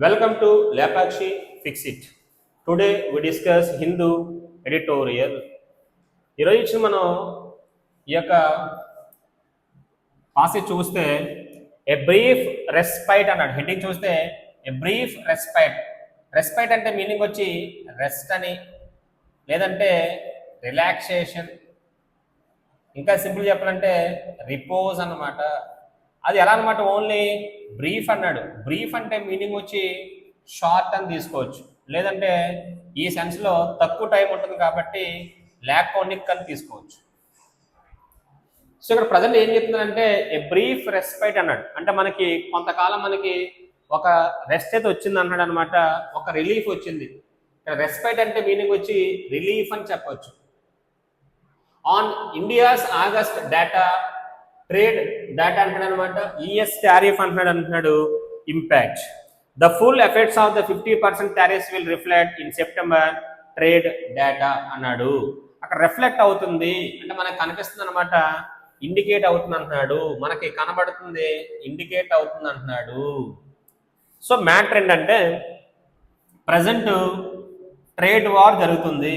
Welcome to Lapakshi Fix It. Today we discuss Hindu editorial. ఈరోజు మనం ఈ యొక్క పాసేజ్ చూస్తే ఏ బ్రీఫ్ రెస్పైట్ అన్నాడు. హెడ్డింగ్ చూస్తే ఏ బ్రీఫ్ రెస్పైట్. రెస్పైట్ అంటే మీనింగ్ వచ్చి రెస్ట్ అని, లేదంటే రిలాక్సేషన్, ఇంకా సింపుల్ చెప్పాలంటే రిపోజ్ అన్నమాట. అది ఎలా అనమాట, ఓన్లీ బ్రీఫ్ అన్నాడు. బ్రీఫ్ అంటే మీనింగ్ వచ్చి షార్ట్ అని తీసుకోవచ్చు, లేదంటే ఈ సెన్స్లో తక్కువ టైం ఉంటుంది కాబట్టి లాకోనిక్ అని తీసుకోవచ్చు. సో ఇక్కడ ప్రజెంట్ ఏం చెప్తున్నారంటే ఏ బ్రీఫ్ రెస్పైట్ అన్నాడు. అంటే మనకి కొంతకాలం మనకి ఒక రెస్ట్ అయితే వచ్చింది అన్నాడు అనమాట, ఒక రిలీఫ్ వచ్చింది. రెస్పైట్ అంటే మీనింగ్ వచ్చి రిలీఫ్ అని చెప్పవచ్చు. On India's August data, trade data అంటున్నాడు అనమాట, యుఎస్ టారిఫ్ అంటున్నాడు impact. The full effects of the 50% tariffs will reflect in September trade data అన్నాడు. అక్కడ రిఫ్లెక్ట్ అవుతుంది అంటే మనకు కనిపిస్తుంది అనమాట, ఇండికేట్ అవుతుంది అంటున్నాడు, మనకి కనబడుతుంది ఇండికేట్ అవుతుంది అంటున్నాడు. సో మ్యాటర్ ఏంటంటే ప్రజెంట్ ట్రేడ్ వార్ జరుగుతుంది,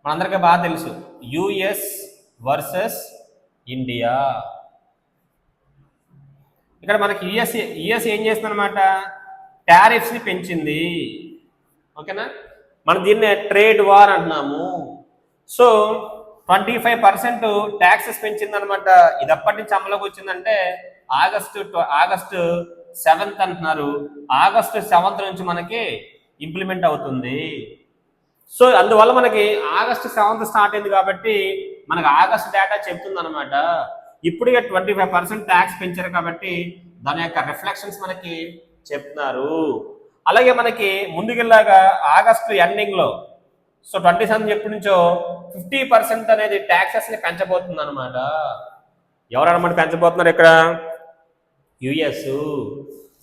మనందరికీ బాగా తెలుసు, యుఎస్ వర్సెస్ ఇండియా. ఇక్కడ మనకి యుఎస్ ఏం చేస్తుంది అనమాట, టారిఫ్స్ని పెంచింది. ఓకేనా, మనం దీన్నే ట్రేడ్ వార్ అంటున్నాము. సో 25% ట్యాక్సెస్ పెంచింది అనమాట. ఇది ఎప్పటి నుంచి అమలుకి వచ్చిందంటే ఆగస్టు 7th అంటున్నారు. ఆగస్టు 7th నుంచి మనకి ఇంప్లిమెంట్ అవుతుంది. సో అందువల్ల మనకి ఆగస్టు 7th స్టార్ట్ అయింది కాబట్టి మనకి ఆగస్ట్ డేటా చెప్తుంది అనమాట. ఇప్పుడుగా 25% ట్యాక్స్ పెంచారు కాబట్టి దాని యొక్క రిఫ్లెక్షన్స్ మనకి చెప్తున్నారు. అలాగే మనకి ముందుకెళ్ళాగా ఆగస్టు ఎండింగ్లో, సో 27 ఎప్పటి నుంచో 50% అనేది ట్యాక్సెస్ని పెంచబోతుంది అనమాట. ఎవరన్నమాట పెంచబోతున్నారు ఇక్కడ, యుఎస్.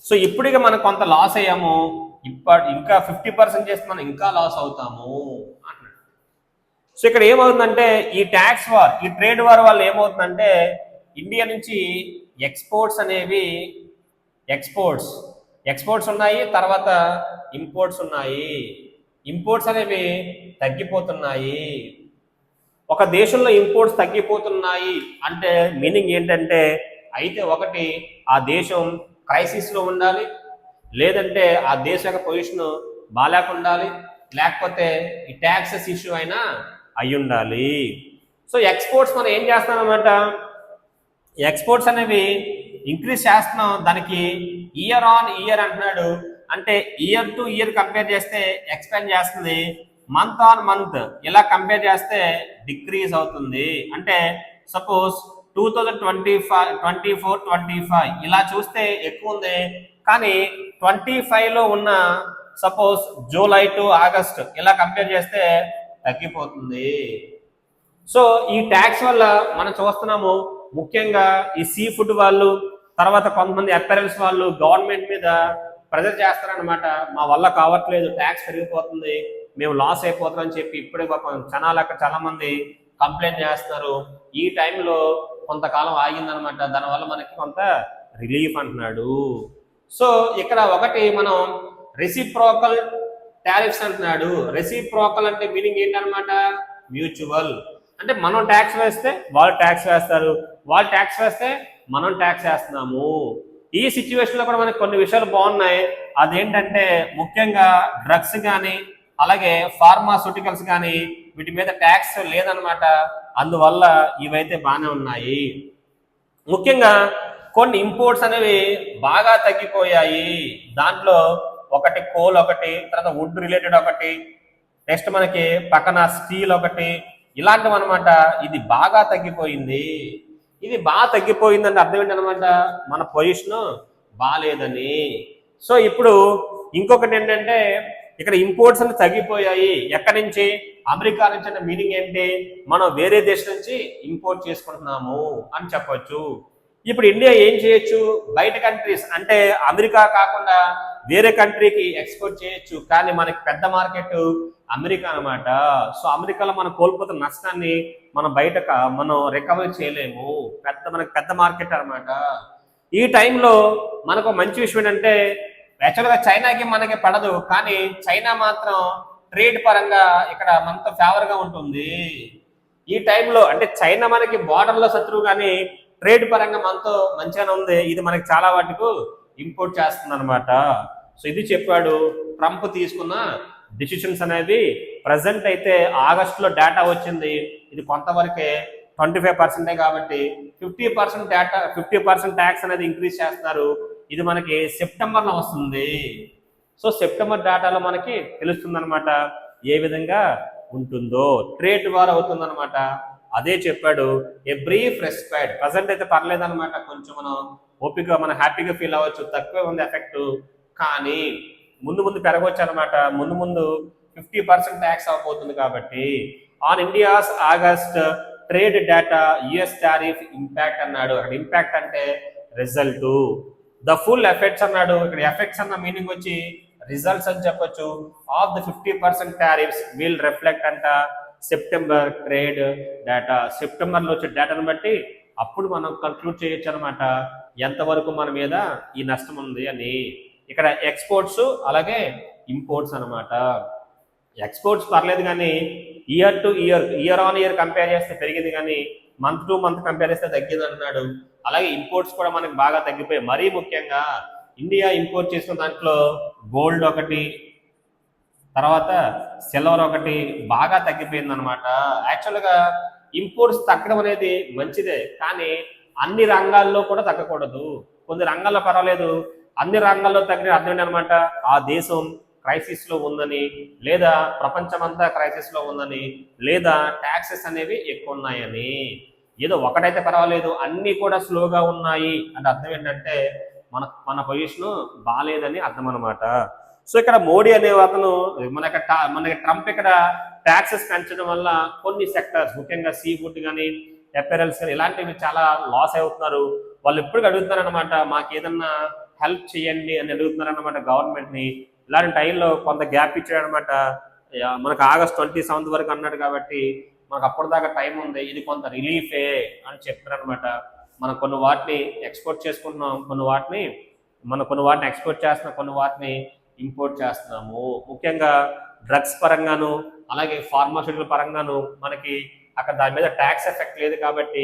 సో ఇప్పుడుగా మనం కొంత లాస్ అయ్యాము, ఇంకా 50% చేస్తే మనం ఇంకా లాస్ అవుతాము అంటున్నాడు. సో ఇక్కడ ఏమవుతుందంటే ఈ ట్యాక్స్ వార్, ఈ ట్రేడ్ వార్ వల్ల ఏమవుతుందంటే ఇండియా నుంచి ఎక్స్పోర్ట్స్ అనేవి, ఎక్స్పోర్ట్స్ ఉన్నాయి, తర్వాత ఇంపోర్ట్స్ ఉన్నాయి. ఇంపోర్ట్స్ అనేవి తగ్గిపోతున్నాయి. ఒక దేశంలో ఇంపోర్ట్స్ తగ్గిపోతున్నాయి అంటే మీనింగ్ ఏంటంటే, అయితే ఒకటి ఆ దేశం క్రైసిస్లో ఉండాలి, లేదంటే ఆ దేశ యొక్క పొజిషన్ బాగాలేక ఉండాలి, లేకపోతే ఈ ట్యాక్సెస్ ఇష్యూ అయినా అయి ఉండాలి. సో ఎక్స్పోర్ట్స్ మనం ఏం చేస్తున్నాం అనమాట, ఎక్స్పోర్ట్స్ అనేవి ఇంక్రీజ్ చేస్తున్నాం. దానికి ఇయర్ ఆన్ ఇయర్ అంటున్నాడు, అంటే ఇయర్ టు ఇయర్ కంపేర్ చేస్తే ఎక్స్పాండ్ చేస్తుంది, మంత్ ఆన్ మంత్ ఇలా కంపేర్ చేస్తే డిక్రీజ్ అవుతుంది. అంటే సపోజ్ 2024-25 ఇలా చూస్తే ఎక్కువ ఉంది, కానీ 25లో ఉన్న సపోజ్ జూలై టు ఆగస్ట్ ఇలా కంపేర్ చేస్తే తగ్గిపోతుంది. సో ఈ ట్యాక్స్ వల్ల మనం చూస్తున్నాము, ముఖ్యంగా ఈ సీ ఫుడ్ వాళ్ళు, తర్వాత కొంతమంది అపెరల్స్ వాళ్ళు గవర్నమెంట్ మీద ప్రెజర్ చేస్తారనమాట. మా వల్ల కావట్లేదు, ట్యాక్స్ పెరిగిపోతుంది, మేము లాస్ అయిపోతామని చెప్పి ఇప్పుడే చాలా మంది కంప్లైంట్ చేస్తున్నారు. ఈ టైంలో కొంతకాలం ఆగిందనమాట, దానివల్ల మనకి కొంత రిలీఫ్ అంటున్నాడు. సో ఇక్కడ ఒకటి మనం రెసిప్రోకల్ టారిఫ్స్ అంటున్నాడు. రెసిప్రోకల్ అంటే మీనింగ్ ఏంటనమాట, మ్యూచువల్. అంటే మనం ట్యాక్స్ వేస్తే వాళ్ళు ట్యాక్స్ వేస్తారు, వాళ్ళు ట్యాక్స్ వేస్తే మనం ట్యాక్స్ వేస్తున్నాము. ఈ సిచ్యువేషన్లో కూడా మనకి కొన్ని విషయాలు బాగున్నాయి. అదేంటంటే ముఖ్యంగా డ్రగ్స్ కానీ, అలాగే ఫార్మాస్యూటికల్స్ కానీ వీటి మీద ట్యాక్స్ లేదనమాట. అందువల్ల ఇవైతే బాగానే ఉన్నాయి. ముఖ్యంగా కొన్ని ఇంపోర్ట్స్ అనేవి బాగా తగ్గిపోయాయి. దాంట్లో ఒకటి కోల్, ఒకటి తర్వాత వుడ్ రిలేటెడ్, ఒకటి నెక్స్ట్ మనకి పక్కన స్టీల్ ఒకటి, ఇలాంటివి అనమాట. ఇది బాగా తగ్గిపోయింది. ఇది బాగా తగ్గిపోయిందని అర్థం ఏంటనమాట, మన పొజిషన్ బాగాలేదని. సో ఇప్పుడు ఇంకొకటి ఏంటంటే ఇక్కడ ఇంపోర్ట్స్ అన్ని తగ్గిపోయాయి. ఎక్కడి నుంచి, అమెరికా నుంచి. అంటే మీనింగ్ ఏంటి, మనం వేరే దేశం నుంచి ఇంపోర్ట్ చేసుకుంటున్నాము అని చెప్పొచ్చు. ఇప్పుడు ఇండియా ఏం చేయొచ్చు, బయట కంట్రీస్ అంటే అమెరికా కాకుండా వేరే కంట్రీకి ఎక్స్పోర్ట్ చేయొచ్చు, కానీ మనకి పెద్ద మార్కెట్ అమెరికా అనమాట. సో అమెరికాలో మనం కోల్పోతున్న నష్టాన్ని మనం మనం రికవరీ చేయలేము, మనకి పెద్ద మార్కెట్ అనమాట. ఈ టైంలో మనకు మంచి విషయం ఏంటంటే యాక్చువల్గా చైనాకి మనకి పడదు, కానీ చైనా మాత్రం ట్రేడ్ పరంగా ఇక్కడ మనతో ఫేవర్గా ఉంటుంది. ఈ టైంలో అంటే చైనా మనకి బార్డర్లో శత్రువు, కానీ ట్రేడ్ పరంగా మనతో మంచిగానే ఉంది. ఇది మనకి చాలా వాటికి ఇంపోర్ట్ చేస్తుంది అనమాట. సో ఇది చెప్పాడు. ట్రంప్ తీసుకున్న డిసిషన్స్ అనేది ప్రజెంట్ అయితే ఆగస్టులో డేటా వచ్చింది. ఇది కొంతవరకే 25% కాబట్టి 50% డేటా 50% ట్యాక్స్ అనేది ఇంక్రీజ్ చేస్తున్నారు. ఇది మనకి సెప్టెంబర్లో వస్తుంది. సో సెప్టెంబర్ డేటాలో మనకి తెలుస్తుంది అనమాట ఏ విధంగా ఉంటుందో. ట్రేడ్ వార్ అవుతుందన్నమాట. అదే చెప్పాడు. ఏ బ్రీఫ్ రెస్పెక్ట్, ప్రజెంట్ అయితే పర్లేదన్నమాట, కొంచెం మనం ఓపిక మనం హ్యాపీగా ఫీల్ అవ్వచ్చు, తక్కువే ఉంది ఎఫెక్ట్, కానీ ముందు ముందు పెరగవచ్చు అనమాట. ముందు ముందు 50% ట్యాక్స్ అవ్వబోతుంది. కాబట్టి on India's August trade data US tariff impact అన్నాడు. అక్కడ ఇంపాక్ట్ అంటే రిజల్ట్, ద ఫుల్ ఎఫెక్ట్స్ అన్నాడు. ఇక్కడ ఎఫెక్ట్స్ అన్న మీనింగ్ వచ్చి రిజల్ట్స్ అని చెప్పొచ్చు. Of the 50% tariffs will reflect అంట సెప్టెంబర్ ట్రేడ్ డేటా. సెప్టెంబర్లో వచ్చే డేటాను బట్టి అప్పుడు మనం కన్క్లూడ్ చేయొచ్చు అనమాట ఎంతవరకు మన మీద ఈ నష్టం ఉంది అని. ఇక్కడ ఎక్స్పోర్ట్స్ అలాగే ఇంపోర్ట్స్ అనమాట. ఎక్స్పోర్ట్స్ పర్లేదు, కానీ year to year on year compare చేస్తే పెరిగింది, కానీ మంత్ టు మంత్ కంపేర్ చేస్తే తగ్గింది అన్నాడు. అలాగే ఇంపోర్ట్స్ కూడా మనకి బాగా తగ్గిపోయాయి. మరీ ముఖ్యంగా ఇండియా ఇంపోర్ట్ చేసిన దాంట్లో గోల్డ్ ఒకటి, తర్వాత సిల్వర్ ఒకటి బాగా తగ్గిపోయింది అనమాట. యాక్చువల్గా ఇంపోర్ట్స్ తగ్గడం అనేది మంచిదే, కానీ అన్ని రంగాల్లో కూడా తగ్గకూడదు. కొన్ని రంగాల్లో పర్వాలేదు, అన్ని రంగాల్లో తగ్గిన అర్థం ఏంటనమాట, ఆ దేశం క్రైసిస్ లో ఉందని, లేదా ప్రపంచమంతా క్రైసిస్ లో ఉందని, లేదా ట్యాక్సెస్ అనేవి ఎక్కువ ఉన్నాయని. ఏదో ఒకటైతే పర్వాలేదు, అన్ని కూడా స్లోగా ఉన్నాయి అంటే అర్థం ఏంటంటే మన పొజిషన్ బాగాలేదని అర్థం అనమాట. సో ఇక్కడ మోడీ అనే అతను మనకి ట్రంప్ ఇక్కడ ట్యాక్సెస్ పెంచడం వల్ల కొన్ని సెక్టర్స్, ముఖ్యంగా సీ ఫుడ్ కానీ అపెరల్స్ కానీ ఇలాంటివి చాలా లాస్ అవుతున్నారు. వాళ్ళు ఎప్పుడు అడుగుతున్నారనమాట, మాకు ఏదన్నా హెల్ప్ చేయండి అని అడుగుతున్నారనమాట గవర్నమెంట్ని. ఇలాంటి టైంలో కొంత గ్యాప్ ఇచ్చాడనమాట. మనకు ఆగస్ట్ 27 వరకు అన్నాడు, కాబట్టి మనకు అప్పటిదాకా టైం ఉంది, ఇది కొంత రిలీఫే అని చెప్తారనమాట. మనం కొన్ని వాటిని ఎక్స్పోర్ట్ చేసుకుంటున్నాం, కొన్ని వాటిని ఎక్స్పోర్ట్ చేస్తున్నాం, కొన్ని వాటిని ఇంపోర్ట్ చేస్తున్నాము. ముఖ్యంగా డ్రగ్స్ పరంగాను అలాగే ఫార్మాస్యూటికల్ పరంగాను మనకి అక్కడ దాని మీద ట్యాక్స్ ఎఫెక్ట్ లేదు, కాబట్టి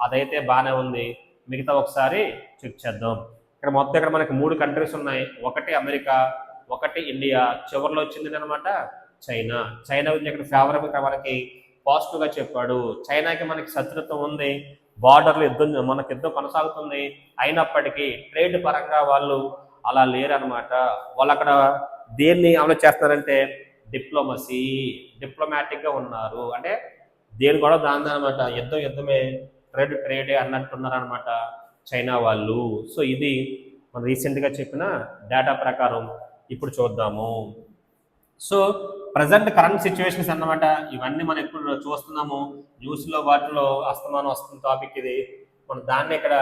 అదైతే బాగానే ఉంది. మిగతా ఒకసారి చెక్ చేద్దాం. ఇక్కడ మనకి 3 కంట్రీస్ ఉన్నాయి. ఒకటి అమెరికా, ఒకటి ఇండియా, చివరిలో వచ్చింది అనమాట చైనా గురించి ఇక్కడ ఫేవరబుల్గా మనకి పాజిటివ్గా చెప్పాడు. చైనాకి మనకి శత్రుత్వం ఉంది, బార్డర్లు మనకి యుద్ధం కొనసాగుతుంది. అయినప్పటికీ ట్రేడ్ పరంగా వాళ్ళు అలా లేరనమాట. వాళ్ళు అక్కడ దేన్ని అమలు చేస్తున్నారంటే డిప్లొమాటిక్గా ఉన్నారు. అంటే దేని కూడా దాని అనమాట, యుద్ధమే, ట్రేడే అన్నట్టున్నారనమాట చైనా వాళ్ళు. సో ఇది మనం రీసెంట్గా చెప్పిన డేటా ప్రకారం ఇప్పుడు చూద్దాము. సో ప్రజెంట్ కరెంట్ సిచ్యువేషన్స్ అన్నమాట. ఇవన్నీ మనం ఇప్పుడు చూస్తున్నాము న్యూస్లో, వాటిలో అస్తమానం వస్తున్న టాపిక్ ఇది. మనం దాన్ని ఇక్కడ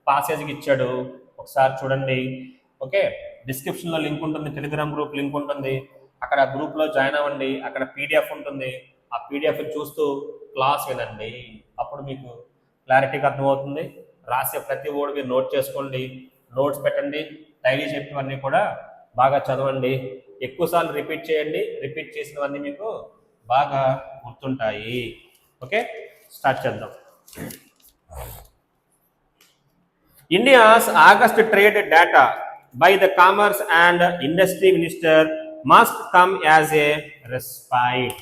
పాసేజ్కి ఇచ్చాడు, ఒకసారి చూడండి. ఓకే, డిస్క్రిప్షన్లో లింక్ ఉంటుంది, టెలిగ్రామ్ గ్రూప్ లింక్ ఉంటుంది, అక్కడ గ్రూప్లో జాయిన్ అవ్వండి. అక్కడ పీడిఎఫ్ ఉంటుంది, ఆ పీడిఎఫ్ చూస్తూ క్లాస్ వినండి, అప్పుడు మీకు క్లారిటీగా అర్థమవుతుంది. రాసే ప్రతి ఓడి మీరు నోట్ చేసుకోండి, నోట్స్ పెట్టండి, డైలీ చెప్పినవన్నీ కూడా బాగా చదవండి, ఎక్కువసార్లు రిపీట్ చేయండి. రిపీట్ చేసినవన్నీ మీకు బాగా గుర్తుంటాయి. ఓకే, స్టార్ట్ చేద్దాం. India's August trade data by the commerce and industry minister must come as a respite.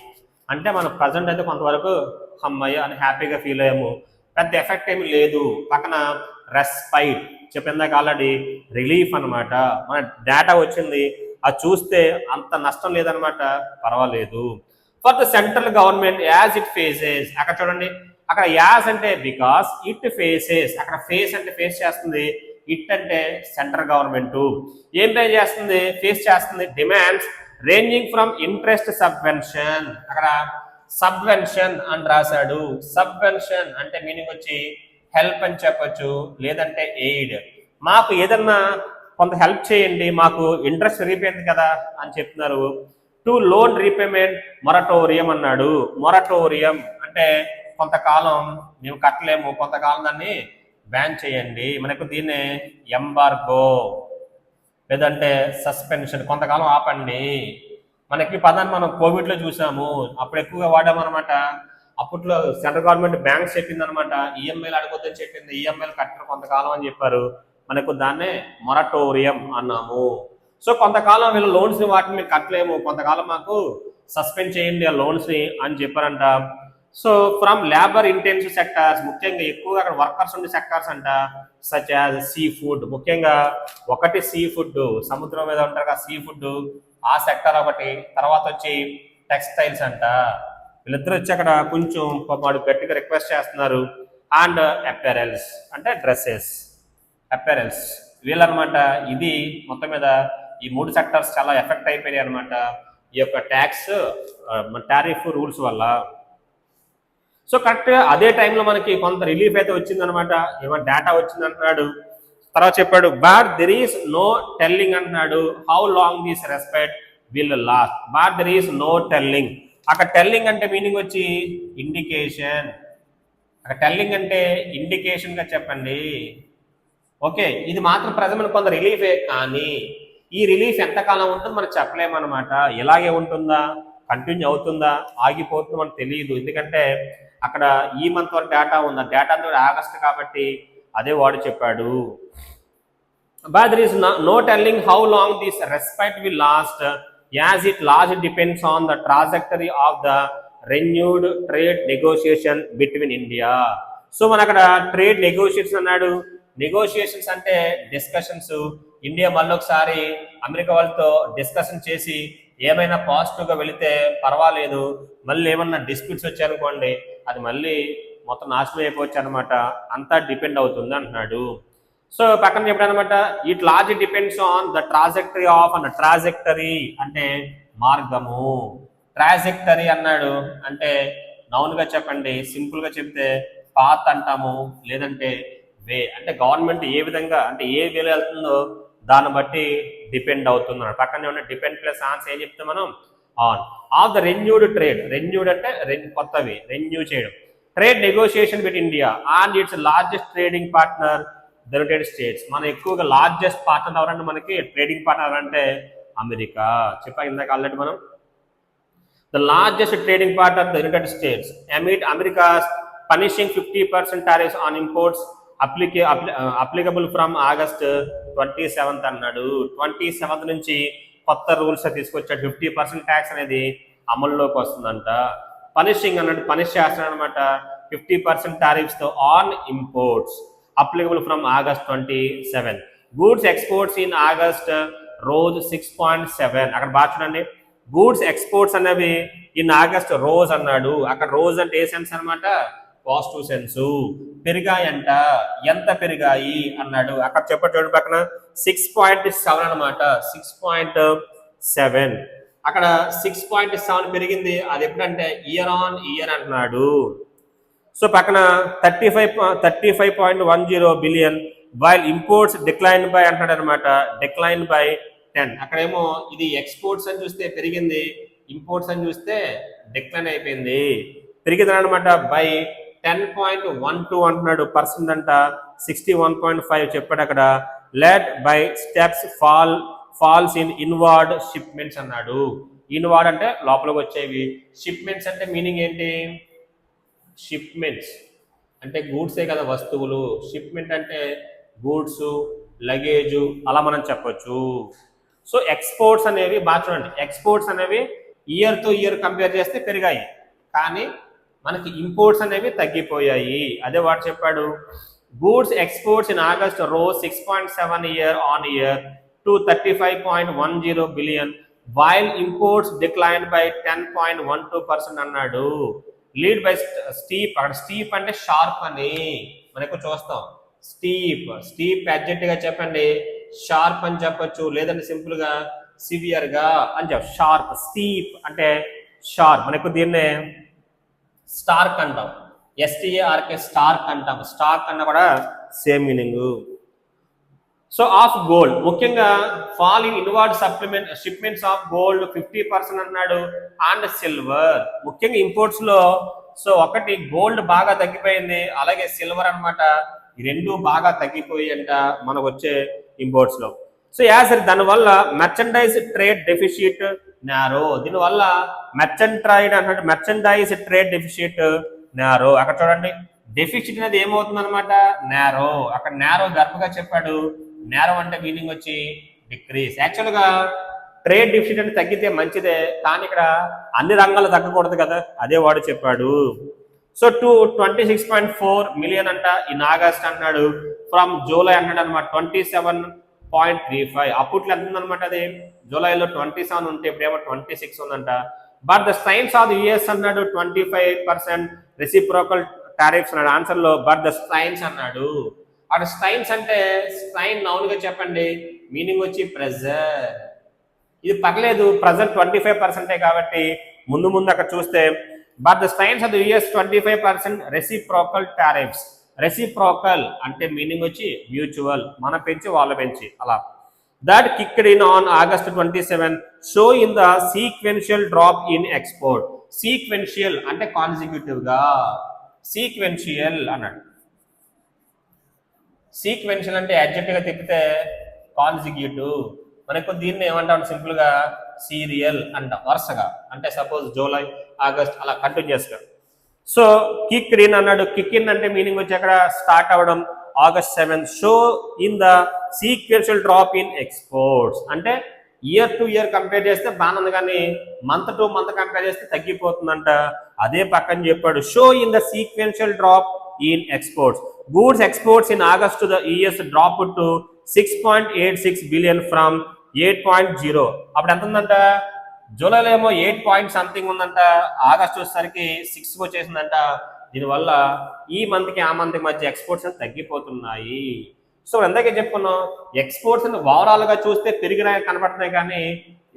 అంటే మనం ప్రజెంట్ అయితే కొంతవరకు అమ్మయ్య అని హ్యాపీగా ఫీల్ అయ్యాము, పెద్ద ఎఫెక్ట్ ఏమి లేదు. పక్కన రెస్పైట్ చెప్పిందాక ఆల్రెడీ రిలీఫ్ అనమాట. మన డేటా వచ్చింది, అది చూస్తే అంత నష్టం లేదనమాట, పర్వాలేదు. For the central government as it faces, అక్కడ చూడండి, అక్కడ యాజ్ అంటే బికాస్, ఇట్ ఫేసెస్, అక్కడ ఫేస్ అంటే ఫేస్ చేస్తుంది, ఇట్ అంటే సెంట్రల్ గవర్నమెంట్ ఏం ఫేస్ చేస్తుంది demands ranging from interest subvention. అక్కడ సబ్వెన్షన్ అని రాశాడు. సబ్వెన్షన్ అంటే మీనింగ్ వచ్చి హెల్ప్ అని చెప్పొచ్చు, లేదంటే ఎయిడ్. మాకు ఏదన్నా కొంత హెల్ప్ చేయండి, మాకు ఇంట్రెస్ట్ పెరిగిపోయింది కదా అని చెప్తున్నారు. టు లోన్ రీపేమెంట్ మొరటోరియం అన్నాడు. మొరటోరియం అంటే కొంతకాలం మేము కట్టలేము, కొంతకాలం దాన్ని బ్యాన్ చేయండి. మనకు దీన్నే ఎంబార్గో లేదంటే సస్పెన్షన్, కొంతకాలం ఆపండి. మనకి పదాన్ని మనం కోవిడ్లో చూసాము, అప్పుడు ఎక్కువగా వాడామన్నమాట. అప్పట్లో సెంట్రల్ గవర్నమెంట్ బ్యాంక్స్ చెప్పింది అనమాట, ఈఎంఐలు అడగొద్దని చెప్పింది, ఈఎంఐలు కట్టడం కొంతకాలం అని చెప్పారు. మనకు దాన్నే మొరటోరియం అన్నాము. సో కొంతకాలం వీళ్ళు లోన్స్ ని వాటిని మేము కట్టలేము, కొంతకాలం మాకు సస్పెండ్ చేయండి ఆ లోన్స్ ని అని చెప్పారంట. So from labour intensive sectors, ముఖ్యంగా ఎక్కువగా అక్కడ వర్కర్స్ ఉండే సెక్టార్స్ అంట, సచ్ యాజ్ సీ ఫుడ్, ముఖ్యంగా ఒకటి సీ ఫుడ్, సముద్రం మీద ఉంటారు కదా సీ ఫుడ్, ఆ సెక్టర్ ఒకటి. తర్వాత వచ్చి టెక్స్టైల్స్ అంట, వీళ్ళిద్దరు వచ్చి అక్కడ కొంచెం వాడు గట్టిగా రిక్వెస్ట్ చేస్తున్నారు. అండ్ అపెరల్స్ అంటే డ్రెస్సెస్, అపెరల్స్ వీళ్ళనమాట. ఇది మొత్తం మీద ఈ 3 సెక్టర్స్ చాలా ఎఫెక్ట్ అయిపోయాయి అనమాట ఈ యొక్క ట్యాక్స్ టారిఫ్ రూల్స్ వల్ల. సో కరెక్ట్గా అదే టైంలో మనకి కొంత రిలీఫ్ అయితే వచ్చిందనమాట, ఏమైనా డేటా వచ్చింది అంటున్నాడు. తర్వాత చెప్పాడు but there is no telling అంటున్నాడు how long this respect will last. But there is no telling, అక్కడ టెల్లింగ్ అంటే మీనింగ్ వచ్చి ఇండికేషన్, అక్కడ టెల్లింగ్ అంటే ఇండికేషన్ గా చెప్పండి. ఓకే, ఇది మాత్రం ప్రజెంట్ కొంత రిలీఫే, కానీ ఈ రిలీఫ్ ఎంతకాలం ఉంటుందో మనకు చెప్పలేమన్నమాట. ఇలాగే ఉంటుందా, కంటిన్యూ అవుతుందా, ఆగిపోతుందో మనకు తెలియదు. ఎందుకంటే అక్కడ ఈ మంత్ వరకు డేటా ఉంది, ఆ డేటా ఆగస్ట్ కాబట్టి అదే వాడు చెప్పాడు. But there is no telling how long this respect will last as it last depends on the trajectory of the renewed trade negotiation between India. So మన అక్కడ ట్రేడ్ నెగోషియేషన్స్ అన్నాడు, negotiations అంటే discussions. India మళ్ళీ ఒకసారి America వాళ్ళతో discussion చేసి ఏమైనా పాజిటివ్గా వెళితే పర్వాలేదు, మళ్ళీ ఏమన్నా డిస్ప్యూట్స్ వచ్చాయనుకోండి అది మళ్ళీ మొత్తం నాశనం అయిపోవచ్చు అనమాట, అంతా డిపెండ్ అవుతుంది అంటున్నాడు. సో పక్కన చెప్పాడు అనమాట, it large depends on the trajectory of అన్న, ట్రాజెక్టరీ అంటే మార్గము, ట్రాజెక్టరీ అన్నాడు అంటే నౌన్ గా చెప్పండి, సింపుల్ గా చెప్తే పాత్ అంటాము, లేదంటే వే అంటే గవర్నమెంట్ ఏ విధంగా అంటే ఏ వేలో వెళ్తుందో దాన్ని బట్టి డిపెండ్ అవుతుంది. పక్కనే ఉన్న డిపెండ్ ప్లస్ ఆన్స్ ఏం చెప్తాం మనం, on off the renewed trade, renewed అంటే కొత్తవి రెన్యూ చేయడం, trade negotiation with India and it's largest trading partner the United states. మన ఎక్కువగా లార్జెస్ట్ పార్ట్నర్ ఎవరంటే మనకి ట్రేడింగ్ పార్ట్నర్ అంటే అమెరికా. చెప్పా ఇందాక ఆల్రెడీ మనం, the largest trading partner the United states amid America's punishing 50% tariffs on imports applicable from August 27th అన్నాడు. 27th నుంచి కొత్త రూల్స్ తీసుకొచ్చాడు, 50% ట్యాక్స్ అనేది అమల్లోకి వస్తుందంట. పనిషింగ్ అన్నాడు, పనిష్ చేస్తున్నాడు అనమాట 50% టారిఫ్స్ తో on imports applicable from August 27. Goods exports in August rose 6.7. అక్కడ బాగా చూడండి, గూడ్స్ ఎక్స్పోర్ట్స్ అనేవి ఇన్ ఆగస్ట్ రోజ్ అన్నాడు. అక్కడ రోజ్ అంటే ఏ సెన్స్ అనమాట, పాజిటివ్ సెన్స్. పెరిగాయంట, ఎంత పెరిగాయి అన్నాడు. అక్కడ చెప్పేటోడు పక్కన 6.7 అనమాట, 6.7. అక్కడ 6.7 పెరిగింది, అది ఎప్పుడంటే ఇయర్ ఆన్ ఇయర్ అంటున్నాడు. సో పక్కన 35.10 billion while imports decline by అంటున్నాడు అనమాట, డిక్లైన్ బై 10. అక్కడేమో ఇది ఎక్స్పోర్ట్స్ అని చూస్తే పెరిగింది, ఇంపోర్ట్స్ అని చూస్తే డిక్లైన్ అయిపోయింది. పెరిగింది అనమాట బై 10.12 అంటున్నాడు పర్సెంట్ అంట, 61.5 చెప్పాడు అక్కడ. Led by steps falls in inward shipments అన్నాడు. ఇన్వార్డ్ అంటే లోపలికి వచ్చేవి, షిప్మెంట్స్ అంటే మీనింగ్ ఏంటి, షిప్మెంట్స్ అంటే గూడ్సే కదా వస్తువులు, షిప్మెంట్ అంటే గూడ్స్ లగేజ్ అలా మనం చెప్పొచ్చు. సో ఎక్స్పోర్ట్స్ అనేవి బాగా చూడండి, ఎక్స్పోర్ట్స్ అనేవి ఇయర్ తో ఇయర్ కంపేర్ చేస్తే పెరిగాయి, కానీ మనకి ఇంపోర్ట్స్ అనేవి తగ్గిపోయాయి. అదే వాడు చెప్పాడు, goods exports in August rose 6.7 year on year to 35.10 billion while imports decline by 10.12% అన్నాడు. లీడ్ బై స్టీప్, అక్కడ స్టీప్ అంటే షార్ప్ అని మనకు చూస్తాం, స్టీప్ స్టీప్ అడ్జెక్ట్ గా చెప్పండి, షార్ప్ అని చెప్పొచ్చు, లేదంటే సింపుల్ గా సివియర్ గా అని చెప్ప. షార్ప్, స్టీప్ అంటే షార్ప్, మనకు దీన్నే స్టార్క్ అంటాం, STARK స్టార్క్ అంటాం, స్టార్క్ అన్న కూడా same meaning. So of gold, ముఖ్యంగా fall in inward shipments of gold 50% అన్నాడు. అండ్ సిల్వర్, ముఖ్యంగా ఇంపోర్ట్స్ లో సో ఒకటి గోల్డ్ బాగా తగ్గిపోయింది, అలాగే సిల్వర్ అనమాట, ఈ రెండు బాగా తగ్గిపోయి అంట మనకు వచ్చే ఇంపోర్ట్స్ లో. సో యాజ్ దానివల్ల మెర్చండైజ్ ట్రేడ్ డెఫిసిట్ నారో, దీనివల్ల మెర్చండైజ్ ట్రేడ్ డెఫిసిట్ నారో. అక్కడ చూడండి డెఫిసిట్ అనేది ఏమవుతుంది అనమాట, నారో. అక్కడ నారో గర్భగా చెప్పాడు. నారో అంటే మీనింగ్ వచ్చి డిక్రీస్. యాక్చువల్గా ట్రేడ్ డెఫిసిట్ అంటే తగ్గితే మంచిదే, కానీ ఇక్కడ అన్ని రంగాలు తగ్గకూడదు కదా, అదే వాడు చెప్పాడు. సో 26.4 మిలియన్ అంట ఇన్ ఆగస్ట్ అన్నాడు, ఫ్రమ్ జూలై అన్నాడు అనమాట 27.35. అప్పట్లో ఎంత ఉందనమాట, అది జూలైలో 27 ఉంటే ఇప్పుడేమో 26 ఉందంట. But the science of US అన్నాడు 25% రెసిప్రోకల్ టారిఫ్స్ అన్నాడు ఆన్సర్ లో. బట్ ద సైన్స్ అన్నాడు. అక్కడ సైన్స్ అంటే సైన్ నౌన్ గా చెప్పండి, మీనింగ్ వచ్చి ప్రెజర్. ఇది పర్లేదు, ప్రెజర్ 25% కాబట్టి ముందు ముందు అక్కడ చూస్తే. But the science of the US 25% reciprocal tariffs. Reciprocal అంటే మీనింగ్ వచ్చి మ్యూచువల్, మన పెంచి వాళ్ళ పెంచి అలా. That kicked in on August 27, show in the sequential drop in export. Sequential అంటే కాన్సిక్యూటివ్ గా, సీక్వెన్షియల్ అన్నాడు. సీక్వెన్షియల్ అంటే అడ్జెక్టివ్ గా తిప్పితే కాన్సిక్యూటివ్. మనకు దీన్ని ఏమంటాం సింపుల్ గా సీరియల్ అంటాం, వరుసగా. అంటే సపోజ్ జూలై ఆగస్ట్ అలా కంటిన్యూ చేస్తాం. సో కిక్ ఇన్ అన్నాడు. కిక్ ఇన్ అంటే మీనింగ్ వచ్చి అక్కడ స్టార్ట్ అవ్వడం August 7. Show in the sequential drop in exports అంటే ఇయర్ టు ఇయర్ కంపేర్ చేస్తే బాగానే ఉంది, కానీ మంత్ టు మంత్ కంపేర్ చేస్తే తగ్గిపోతుందంట. అదే పక్కన చెప్పాడు. Show in the sequential drop in exports. Goods exports in August the US drop to 6.86 billion from 8.0. అప్పుడు ఎంత ఉందంట, జూలైలో ఏమో 8 పాయింట్ సంథింగ్ ఉందంట, ఆగస్ట్ వచ్చేసరికి 6 వచ్చేసిందంట. దీనివల్ల ఈ మంత్కి ఆ మంత్కి మధ్య ఎక్స్పోర్ట్స్ అని తగ్గిపోతున్నాయి. సో ఎందాకే చెప్పుకున్నాం, ఎక్స్పోర్ట్స్ ఓవరాల్ గా చూస్తే పెరిగినాయి కనపడుతున్నాయి, కానీ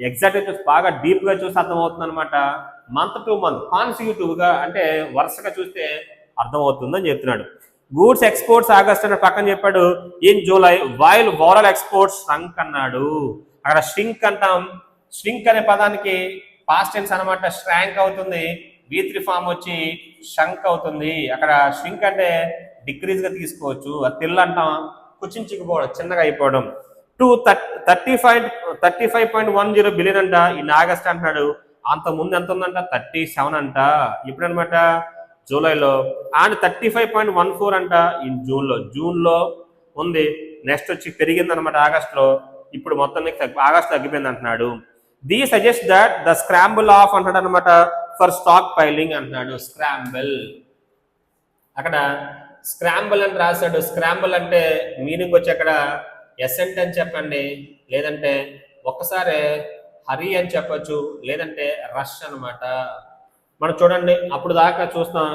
ఎగ్జాక్ట్ చూసి బాగా డీప్ గా చూస్తే అర్థమవుతుంది అనమాట. మంత్ టు మంత్ కాన్సిక్యూటివ్ గా అంటే వరుసగా చూస్తే అర్థమవుతుందని చెప్తున్నాడు. గూడ్స్ ఎక్స్పోర్ట్స్ ఆగస్ట్ అని పక్కన చెప్పాడు. In July while overall exports ష్రంక్ అన్నాడు. అక్కడ ష్రింక్ అంటాం. ష్రింక్ అనే పదానికి పాస్ట్ టెన్స్ అనమాట, ష్రాంక్ అవుతుంది. V3 ఫామ్ వచ్చి షంక్ అవుతుంది. అక్కడ ష్రింక్ అంటే డిక్రీజ్ గా తీసుకోవచ్చు. అది తిల్ అంటాం, కుచించుకుపోవడం, చిన్నగా అయిపోవడం. 35.10 బిలియన్ అంట ఇన్ ఆగస్ట్ అంటున్నాడు. అంత ముందు ఎంత ఉందంట, 37 అంట ఇప్పుడు అనమాట జూలైలో. అండ్ 35.14 అంట ఇన్ జూన్లో ఉంది. నెక్స్ట్ వచ్చి పెరిగింది అనమాట ఆగస్ట్లో. ఇప్పుడు మొత్తం ఆగస్ట్ తగ్గిపోయింది అంటున్నాడు. The suggest that the scramble of అంటాడు అనమాట ఫర్ స్టాక్ పైలింగ్ అంటున్నాడు. స్క్రాంబుల్ అక్కడ స్క్రాంబుల్ అని రాశాడు. స్క్రాంబుల్ అంటే మీనింగ్ వచ్చి అక్కడ ఎసెంట్ అని చెప్పండి, లేదంటే ఒక్కసారి హరి అని చెప్పొచ్చు, లేదంటే రష్ అనమాట. మనం చూడండి అప్పుడు దాకా చూస్తాం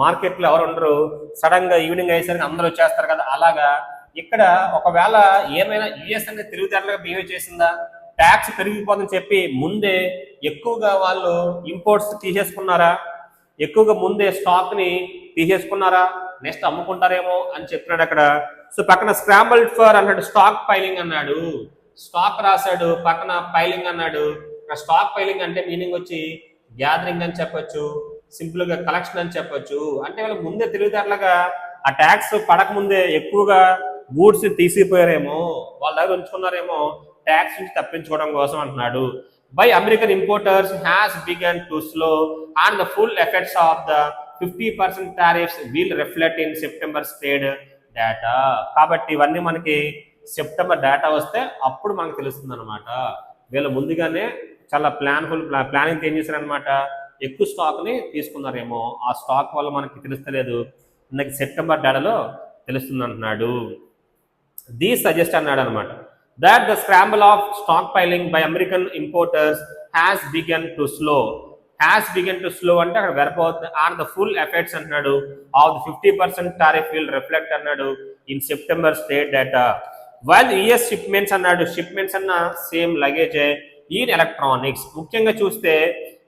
మార్కెట్లో ఎవరు ఉండరు, సడన్ గా ఈవినింగ్ అయ్యేసరికి అందరూ వచ్చేస్తారు కదా. అలాగా ఇక్కడ ఒకవేళ ఏమైనా యుఎస్ అనేది తెలివితేటలుగా బిహేవ్ చేసిందా, ట్యాక్స్ పెరిగిపోతుందని చెప్పి ముందే ఎక్కువగా వాళ్ళు ఇంపోర్ట్స్ తీసేసుకున్నారా, ఎక్కువగా ముందే స్టాక్ ని తీసేసుకున్నారా, నెక్స్ట్ అమ్ముకుంటారేమో అని చెప్తున్నాడు అక్కడ. సో పక్కన స్క్రాంబుల్డ్ ఫర్ అన్నాడు, స్టాక్ పైలింగ్ అన్నాడు. స్టాక్ రాశాడు, పక్కన పైలింగ్ అన్నాడు. స్టాక్ పైలింగ్ అంటే మీనింగ్ వచ్చి గ్యాదరింగ్ అని చెప్పొచ్చు, సింపుల్ గా కలెక్షన్ అని చెప్పొచ్చు. అంటే వాళ్ళు ముందే తెలివితేటలుగా ఆ ట్యాక్స్ పడక ముందే ఎక్కువగా గూడ్స్ తీసిపోయారేమో, వాళ్ళ దగ్గర ఉంచుకున్నారేమో ట్యాక్స్ నుంచి తప్పించుకోవడం కోసం అంటున్నాడు. By American importers has began to slow and the full effects of the 50% tariffs will reflect in September state data. కాబట్టి ఇవన్నీ మనకి సెప్టెంబర్ డేటా వస్తే అప్పుడు మనకు తెలుస్తుంది అనమాట. వీళ్ళు ముందుగానే చాలా ప్లానింగ్ ఏం చేశారనమాట, ఎక్కువ స్టాక్ ని తీసుకున్నారేమో, ఆ స్టాక్ వల్ల మనకి తెలుస్తలేదు, మనకి సెప్టెంబర్ డేటాలో తెలుస్తుంది అంటున్నాడు. ది సజెస్ట్ అన్నాడు అనమాట that the scramble of stockpiling by American importers has begun to slow అంటే అక్కడ వెర్బ్ అవుతుంది. and the full effects అన్నాడు of the 50% tariff will reflect అన్నాడు in September state data. while US shipments అన్నాడు, shipments అన్న same luggage in electronics, ముఖ్యంగా చూస్తే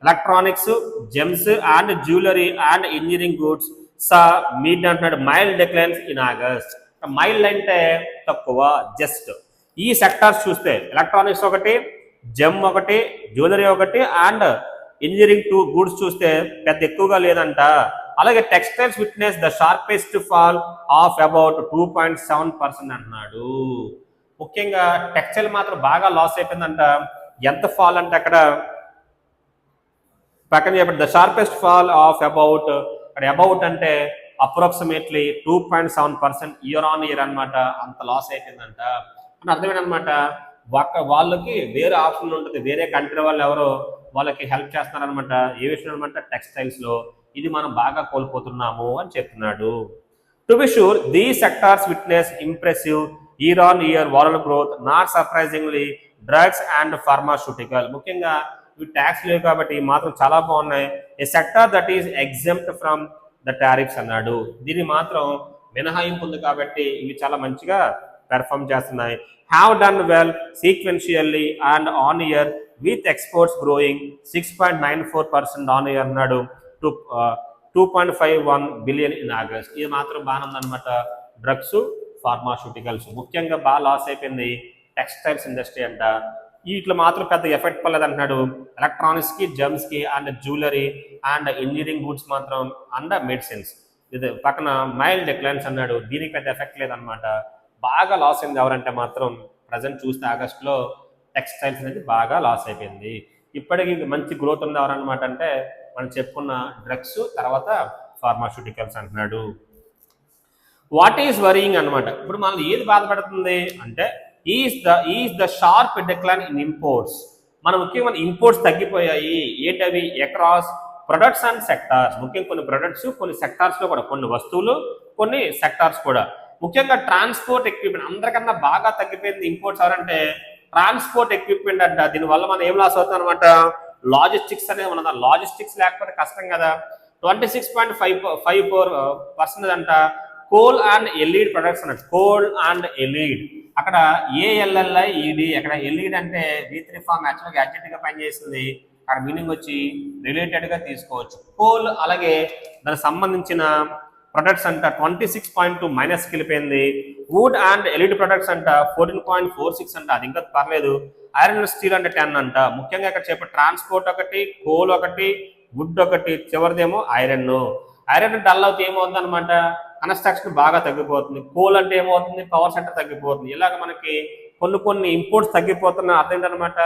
electronics, gems and jewellery and engineering goods saw mid అంటున్నాడు mild declines in August. Mild అంటే తక్కువ, just. ఈ sectors చూస్తే ఎలక్ట్రానిక్స్ ఒకటి, జెమ్ ఒకటి, జ్యువెలరీ ఒకటి అండ్ ఇంజనీరింగ్ గూడ్స్ చూస్తే పెద్ద ఎక్కువగా లేదంట. అలాగే textiles witness the sharpest fall of about 2.7% అంటున్నాడు. ముఖ్యంగా టెక్స్టైల్ మాత్రం బాగా లాస్ అయిపోయిందంట. ఎంత ఫాల్ అంటే అక్కడ పక్కన చెప్పండి, the sharpest fall of about, అక్కడ అబౌట్ అంటే అప్రాక్సిమేట్లీ 2.7% ఇయర్ ఆన్ ఇయర్ అనమాట. అంత లాస్ అయిపోయిందంట అని అర్థమేనమాట. వాళ్ళకి వేరే ఆప్షన్ ఉంటుంది, వేరే కంట్రీ వాళ్ళు ఎవరో వాళ్ళకి హెల్ప్ చేస్తున్నారనమాట. ఏ విషయం అనమాట, టెక్స్టైల్స్లో. ఇది మనం బాగా కోల్పోతున్నాము అని చెప్తున్నాడు. To be sure the sectors witness impressive year on year volume growth, not surprisingly drugs and pharmaceutical. ముఖ్యంగా ఇవి ట్యాక్స్ లేవు కాబట్టి మాత్రం చాలా బాగున్నాయి. A sector that is exempt from the tariffs అన్నాడు. దీన్ని మాత్రం మినహాయింపు ఉంది కాబట్టి ఇవి చాలా మంచిగా పెర్ఫామ్ చేస్తున్నాయి. Have done well sequentially and on year with exports growing 6.94% on year అన్నాడు టు 2.51 బిలియన్ ఇన్ ఆగస్ట్. ఇది మాత్రం బాగానే ఉందన్నమాట. డ్రగ్స్, ఫార్మాస్యూటికల్స్ ముఖ్యంగా బాగా లాస్ అయిపోయింది టెక్స్టైల్స్ ఇండస్ట్రీ అంట. వీటిలో మాత్రం పెద్ద ఎఫెక్ట్ పడలేదు అంటున్నాడు. ఎలక్ట్రానిక్స్కి, జెమ్స్కి and jewellery and engineering goods మాత్రం అండ్ మెడిసిన్స్ ఇది పక్కన మైల్డ్ డిక్లైన్స్ అన్నాడు. దీనికి పెద్ద ఎఫెక్ట్ లేదనమాట. బాగా లాస్ అయింది ఎవరంటే మాత్రం ప్రజెంట్ చూస్తే ఆగస్టులో టెక్స్టైల్స్ అనేది బాగా లాస్ అయిపోయింది. ఇప్పటికీ మంచి గ్రోత్ ఉంది ఎవరన్నమాట అంటే మనం చెప్పుకున్న డ్రగ్స్, తర్వాత ఫార్మాస్యూటికల్స్ అంటున్నాడు. వాట్ ఈస్ వరీయింగ్ అనమాట. ఇప్పుడు మనల్ని ఏది బాధపడుతుంది అంటే is the sharp decline in imports. మన ముఖ్యంగా ఇంపోర్ట్స్ తగ్గిపోయాయి. ఏంటవి? Across products and sectors. ముఖ్యంగా కొన్ని ప్రొడక్ట్స్, కొన్ని సెక్టార్స్లో కూడా, కొన్ని వస్తువులు, కొన్ని సెక్టార్స్ కూడా. ముఖ్యంగా ట్రాన్స్పోర్ట్ ఎక్విప్మెంట్ అందరికన్నా బాగా తగ్గిపోయింది ఇంపోర్ట్స్ ఎవరంటే ట్రాన్స్పోర్ట్ ఎక్విప్మెంట్ అంట. దీనివల్ల మనం ఏం లాస్ అవుతాం అనమాట, లాజిస్టిక్స్ అనేది మన లాజిస్టిక్స్ లేకపోతే కష్టం కదా. 26.54% అంట. కోల్ అండ్ ఎల్ఈడి ప్రొడక్ట్స్ అన్నట్టు. కోల్ అండ్ ఎల్ఈడి అక్కడ ఏఎల్ఎల్ఐఈడి, అక్కడ ఎల్ఈడి అంటే V3 ఫార్మ్ యాక్చువల్గా యాడ్జెక్టివ్గా పనిచేస్తుంది. అక్కడ మీనింగ్ వచ్చి రిలేటెడ్గా తీసుకోవచ్చు. కోల్ అలాగే దానికి సంబంధించిన ప్రొడక్ట్స్ అంట 26.2 మైనస్కి వెళ్ళిపోయింది. వుడ్ అండ్ ఎల్ఈడి ప్రొడక్ట్స్ అంట 14.46 అంట. అది ఇంకా పర్లేదు. ఐరన్ అండ్ స్టీల్ అంటే 10 అంట. ముఖ్యంగా ఇక్కడ చెప్పే ట్రాన్స్పోర్ట్ ఒకటి, కోల్ ఒకటి, వుడ్ ఒకటి, చివరిదేమో ఐరన్. ఐరన్ డల్ అవుతే ఏమవుతుంది అనమాట, కన్స్ట్రక్షన్ బాగా తగ్గిపోతుంది. కోల్ అంటే ఏమవుతుంది, పవర్ సెక్టర్ తగ్గిపోతుంది. ఇలాగ మనకి కొన్ని ఇంపోర్ట్స్ తగ్గిపోతున్న అర్థం ఏంటనమాట,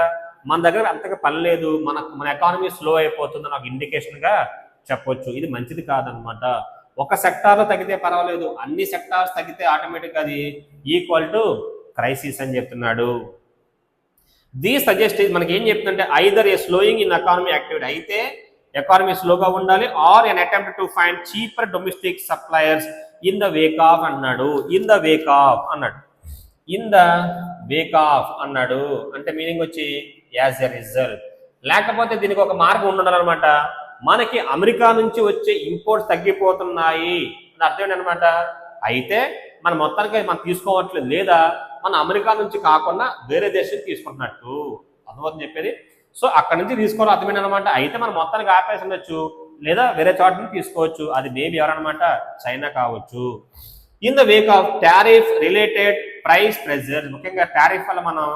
మన దగ్గర అంతగా పని లేదు, మన ఎకానమీ స్లో అయిపోతుంది నాకు ఇండికేషన్గా చెప్పొచ్చు. ఇది మంచిది కాదనమాట. ఒక సెక్టార్లో తగ్గితే పర్వాలేదు, అన్ని సెక్టార్స్ తగ్గితే ఆటోమేటిక్గా అది ఈక్వల్ టు క్రైసిస్ అని చెప్తున్నాడు. దీ సజెస్ట్ మనకి ఏం చెప్తుందంటే either a slowing in economy activity, అయితే ఎకానమీ స్లోగా ఉండాలి, or an attempt to find cheaper domestic suppliers in the wake of అన్నాడు. ఇన్ ద వేక్ ఆఫ్ అన్నాడు. ఇన్ ద వేక్ ఆఫ్ అన్నాడు అంటే మీనింగ్ వచ్చి యాజ్ ఎ రిజల్ట్. లేకపోతే దీనికి ఒక మార్గం ఉండాలన్నమాట. మనకి అమెరికా నుంచి వచ్చే ఇంపోర్ట్స్ తగ్గిపోతున్నాయి అని అర్థం ఏంటనమాట. అయితే మన మొత్తానికి మనం తీసుకోవట్లేదు, లేదా మన అమెరికా నుంచి కాకుండా వేరే దేశం తీసుకుంటున్నట్టు అర్థమవుతుంది చెప్పేది. సో అక్కడ నుంచి తీసుకోవాలి అర్థమేనమాట. అయితే మనం మొత్తానికి ఆపేసి ఉండొచ్చు, లేదా వేరే చోట నుంచి తీసుకోవచ్చు. అది మేబీ ఎవరనమాట, చైనా కావచ్చు. In the wake of tariff related price pressure, ముఖ్యంగా టారిఫ్ వల్ల మనం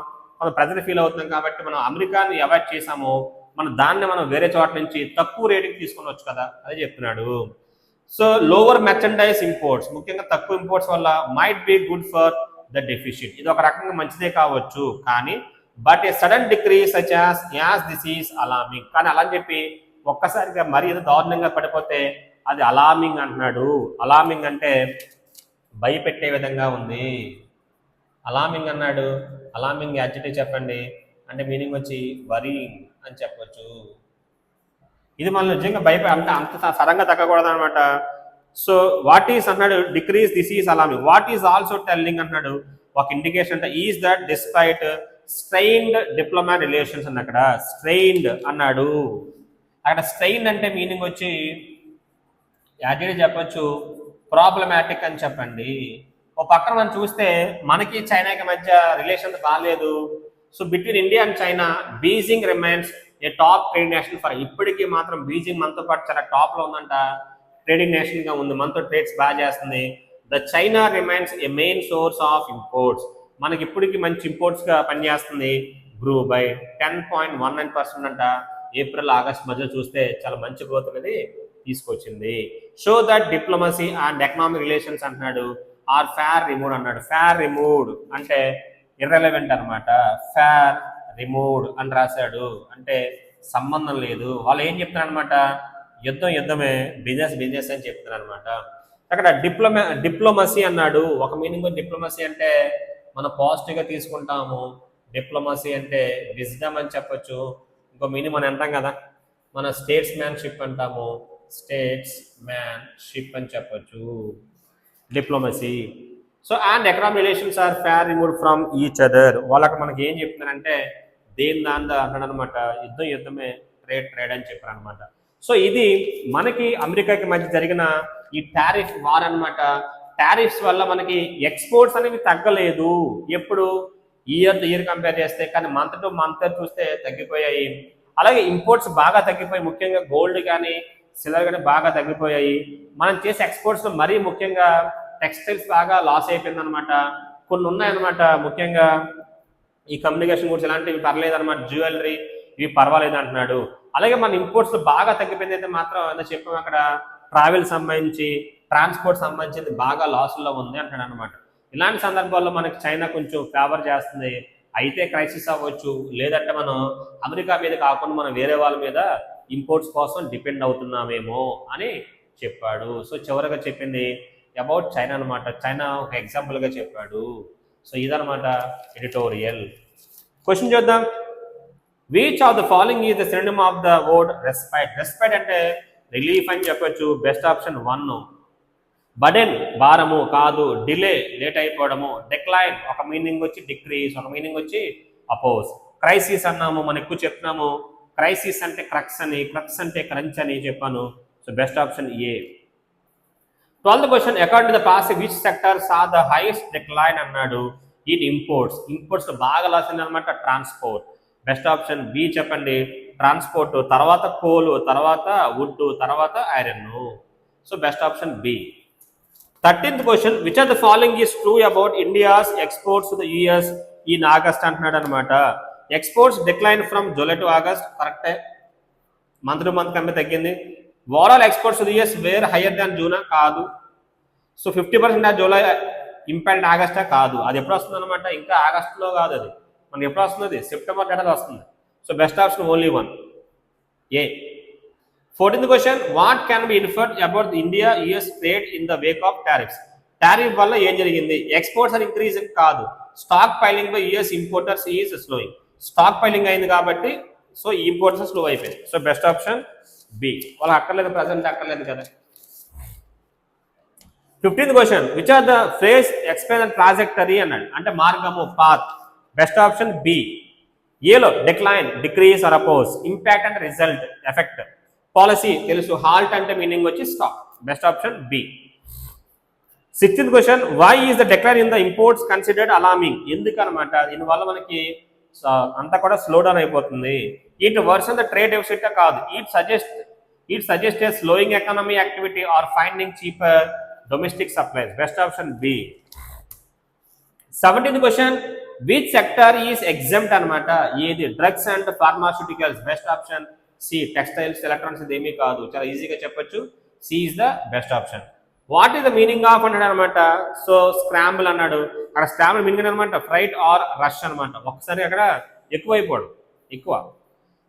ప్రెజర్ ఫీల్ అవుతున్నాం కాబట్టి మనం అమెరికాని అవాయిడ్ చేసాము, దాన్ని మనం వేరే చోట నుంచి తక్కువ రేటుకి తీసుకొనవచ్చు కదా, అదే చెప్తున్నాడు. సో లోవర్ మెర్చండైజ్ ఇంపోర్ట్స్, ముఖ్యంగా తక్కువ ఇంపోర్ట్స్ వల్ల might be good for the deficit, ఇది ఒక రకంగా మంచిదే కావచ్చు. కానీ but A sudden decrease such as this is alarming, కానీ అలా అని చెప్పి ఒక్కసారిగా మరీ ఏదో దారుణంగా పడిపోతే అది అలామింగ్ అంటున్నాడు. అలామింగ్ అంటే భయపెట్టే విధంగా ఉంది. అలామింగ్ అన్నాడు. అలామింగ్ యాడ్జెక్టివ్ చెప్పండి అంటే మీనింగ్ వచ్చి వరీయింగ్ అని చెప్పొచ్చు. ఇది మనం నిజంగా అంటే అంత సడన్గా తగ్గకూడదు అనమాట. సో వాట్ ఈస్ అన్నాడు, decrease this is alarming. What is also telling అన్నాడు, ఒక ఇండికేషన్ అంటే is that despite strained diplomat relations అని, అక్కడ స్ట్రెయిన్డ్ అన్నాడు. అక్కడ స్ట్రెయిన్ అంటే మీనింగ్ వచ్చి యాడ్జెక్టివ్ చెప్పొచ్చు, ప్రాబ్లమాటిక్ అని చెప్పండి. ఓ పక్కన మనం చూస్తే మనకి చైనాకి మధ్య రిలేషన్స్ బాగాలేదు. So between India and China Beijing remains A top trade nation for, ఇప్పటికీ మాత్రం బీజింగ్ మనతో పాటు చాలా టాప్లో ఉందంట, ట్రేడింగ్ నేషన్గా ఉంది, మనతో ట్రేడ్స్ బాగా చేస్తుంది. The China remains A main source of imports, మనకి ఇప్పటికీ మంచి ఇంపోర్ట్స్గా పనిచేస్తుంది. గ్రూ బై 10.19% అంట. ఏప్రిల్ ఆగస్ట్ మధ్య చూస్తే చాలా మంచి గ్రోత్ అనేది తీసుకొచ్చింది. Show that diplomacy and economic relations అంటున్నాడు ఆర్ ఫేర్ రిమూవ్డ్ అన్నాడు. ఫేర్ రిమూవ్డ్ అంటే ఇర్రెలవెంట్ అనమాట. ఫేర్ రిమూవ్డ్ అని రాశాడు అంటే సంబంధం లేదు. వాళ్ళు ఏం చెప్తున్నారు అనమాట, యుద్ధమే, బిజినెస్ అని చెప్తున్నారు అనమాట. అక్కడ డిప్లొమసీ అన్నాడు. ఒక మీనింగ్ డిప్లొమసీ అంటే మనం పాజిటివ్గా తీసుకుంటాము. డిప్లొమసీ అంటే విజ్డమ్ అని చెప్పొచ్చు. ఇంకో మీనింగ్ మనం అంటాం కదా, మన స్టేట్స్ మ్యాన్షిప్ అంటాము. స్టేట్స్ మ్యాన్షిప్ అని చెప్పొచ్చు diplomacy. So and economic relations are far removed from each other. వాళ్ళకి మనకి ఏం చెప్తున్నారంటే దేని దాని అంటాడు అనమాట, యుద్ధమే, ట్రేడ్ అని చెప్పారు అనమాట. సో ఇది మనకి అమెరికాకి మధ్య జరిగిన ఈ టారిఫ్ వార్ అనమాట. టారిఫ్స్ వల్ల మనకి ఎక్స్పోర్ట్స్ అనేవి తగ్గలేదు ఎప్పుడు, ఇయర్ కంపేర్ చేస్తే, కానీ మంత్ టు మంత్ చూస్తే తగ్గిపోయాయి. అలాగే ఇంపోర్ట్స్ బాగా తగ్గిపోయి, ముఖ్యంగా గోల్డ్ కానీ సిల్వర్ కానీ బాగా తగ్గిపోయాయి. మనం చేసే ఎక్స్పోర్ట్స్లో మరీ ముఖ్యంగా టెక్స్టైల్స్ బాగా లాస్ అయిపోయింది అనమాట. కొన్ని ఉన్నాయన్నమాట, ముఖ్యంగా ఈ కమ్యూనికేషన్ గూడ్స్ ఇలాంటివి పర్లేదు అనమాట, జ్యువెలరీ ఇవి పర్వాలేదు అంటున్నాడు. అలాగే మన ఇంపోర్ట్స్ బాగా తగ్గిపోయింది అయితే మాత్రం ఏదో చెప్పాము అక్కడ, ట్రావెల్ సంబంధించి, ట్రాన్స్పోర్ట్ సంబంధించి బాగా లాసుల్లో ఉంది అంటాడు అనమాట. ఇలాంటి సందర్భాల్లో మనకి చైనా కొంచెం ఫేవర్ చేస్తుంది. అయితే క్రైసిస్ అవ్వచ్చు, లేదంటే మనం అమెరికా మీద కాకుండా మనం వేరే వాళ్ళ మీద ఇంపోర్ట్స్ కోసం డిపెండ్ అవుతున్నామేమో అని చెప్పాడు. సో చివరిగా చెప్పింది అబౌట్ చైనా అనమాట. చైనా ఒక ఎగ్జాంపుల్గా చెప్పాడు. సో ఇదనమాట ఎడిటోరియల్. క్వశ్చన్ చూద్దాం. Which of the following is the synonym of the word respite. Respite అంటే రిలీఫ్ అని చెప్పొచ్చు. Best option 1. బడెన్ భారము కాదు. డిలే లేట్ అయిపోవడము. డిక్లైన్ ఒక మీనింగ్ వచ్చి డిక్రీస్, ఒక మీనింగ్ వచ్చి అపోజ్. క్రైసిస్ అన్నాము, మనం ఎక్కువ చెప్తున్నాము. క్రైసిస్ అంటే క్రక్స్ అని, క్రక్స్ అంటే క్రంచ్ అని చెప్పాను. So best option A. 12th question, according to the pass which sector saw the highest decline అన్నాడు. ఇన్ ఇంపోర్ట్స్ బాగా లాస్ అయింది అనమాట. ట్రాన్స్పోర్ట్. బెస్ట్ ఆప్షన్ బి చెప్పండి. ట్రాన్స్పోర్ట్, తర్వాత కోల్, తర్వాత వుడ్, తర్వాత iron. So best option B. 13th question, which are the following is true about India's exports to the US in August అంటున్నాడు అనమాట. Exports decline from July to August, కరెక్టే. Month to month కంటే తగ్గింది. Overall exports to the US were higher than జూనా, కాదు. So 50% July impact ఆగస్టా, కాదు. అది ఎప్పుడు వస్తుంది అనమాట, ఇంకా ఆగస్టులో కాదు, అది మనకి ఎప్పుడు వస్తుంది, సెప్టెంబర్ డేటాలో వస్తుంది. So best option only 1 A. 14th question, what can be inferred about India US trade in the wake of tariffs. Tariff వల్ల ఏం జరిగింది, ఎక్స్పోర్ట్స్ ఆర్ ఇంక్రీజ్ కాదు. Stockpiling by US importers is slowing. Stockpiling అయింది కాబట్టి so importers slow అయిపోయింది. So best option B. వాళ్ళకి అక్కర్లేదు, present అక్కర్లేదు కదా. 15th question, which are the phrase explain the trajectory అన్నాడు, అంటే మార్గము, పాత్. Best option B. ఏలో decline, decrease or oppose. Impact అంటే రిజల్ట్, ఎఫెక్ట్. పాలసీ తెలుసు. హాల్ట్ అంటే మీనింగ్ వచ్చి stop. Best option B. 16th question, why is the decline in the imports considered alarming. ఎందుకనమాట, దీనివల్ల మనకి అంతా కూడా స్లో డౌన్ అయిపోతుంది. It worsen the trade deficit కాదు. It suggest a slowing economy activity or finding cheaper domestic supplies. Best option B. 17th question, which sector is exempt అనమాట. ఏది, drugs and pharmaceuticals. Best option C. Textiles, electronics ఇది ఏమీ కాదు, చాలా ఈజీగా చెప్పొచ్చు. C is the best option. What is the meaning of అన్నాడు అనమాట. సో స్క్రాంబుల్ అన్నాడు. అక్కడ స్క్రాంబుల్ మీనింగ్ అనమాట ఫ్రైట్ ఆర్ రష్ అనమాట. ఒకసారి అక్కడ ఎక్కువైపోవడం, ఎక్కువ.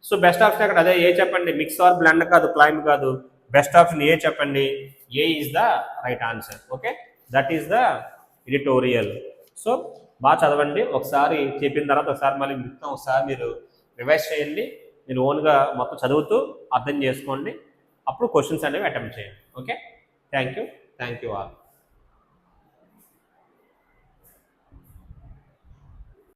సో బెస్ట్ ఆప్షన్ అక్కడ అదే. ఏ చెప్పండి, మిక్స్ ఆర్ బ్లెండ్ కాదు, క్లైమ్ కాదు. బెస్ట్ ఆప్షన్ ఏ చెప్పండి. A is the right answer. Okay, that is the editorial. So బాగా చదవండి. ఒకసారి చెప్పిన తర్వాత ఒకసారి మళ్ళీ మొత్తం ఒకసారి మీరు రివైజ్ చేయండి. మీరు ఓన్గా మొత్తం చదువుతూ అర్థం చేసుకోండి. అప్పుడు క్వశ్చన్స్ అనేవి అటెంప్ట్ చేయండి. Okay, thank you all.